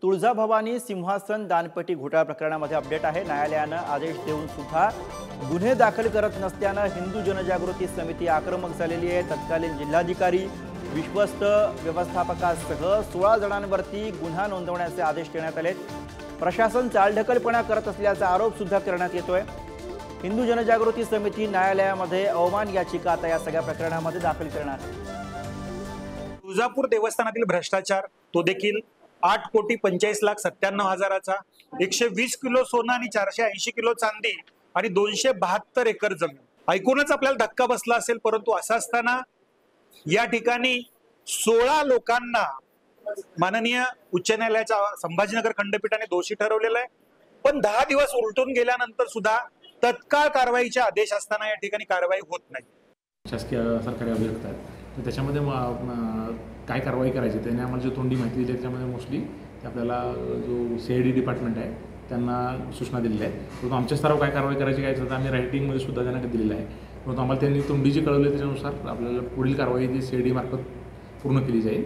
तुळजाभवानी सिंहासन दानपेटी घोटाळा प्रकरणामध्ये अपडेट आहे। न्यायालयानं आदेश देऊन सुद्धा गुन्हे दाखल करत नसल्यानं हिंदू जनजागृती समिती आक्रमक झालेली आहे। तत्कालीन जिल्हाधिकारी विश्वस्त व्यवस्थापकासह 16 जणांवरती गुन्हा नोंदवण्याचे आदेश देण्यात आले। प्रशासन चालढकलपणा करत असल्याचा आरोप सुद्धा करण्यात येतोय। हिंदू जनजागृती समिती न्यायालयामध्ये अवमान याचिका आता या सगळ्या प्रकरणामध्ये दाखल करणार आहे। तुळजापूर देवस्थानातील भ्रष्टाचार, तो देखील 8,45,97,000चा, 120 किलो सोनं आणि 480 किलो चांदी आणि 272 एकर जमीन। ऐकूनच आपल्याला धक्का बसला असेल, परंतु असं असताना या ठिकाणी 16 लोकांना माननीय उच्च न्यायालयाच्या संभाजीनगर खंडपीठाने दोषी ठरवलेलं आहे। पण 10 दिवस उलटून गेल्यानंतर सुद्धा तत्काळ कारवाईचे आदेश असताना या ठिकाणी कारवाई होत नाही। शासकीय सरकारी अभियोक्ता आहेत, तर त्याच्यामध्ये काय कारवाई करायची त्याने आम्हाला जो तोंडी माहिती दिली त्याच्यामध्ये मोस्टली आपल्याला जो CID डिपार्टमेंट आहे त्यांना सूचना दिलेल्या आहेत। परंतु आमच्या स्तरावर काय कारवाई करायची काय तर आम्ही रायटिंगमध्ये सुद्धा त्यांना दिलेलं आहे। परंतु आम्हाला त्यांनी तोंडी जी कळवली त्याच्यानुसार आपल्याला पुढील कारवाई जी CID मार्फत पूर्ण केली जाईल।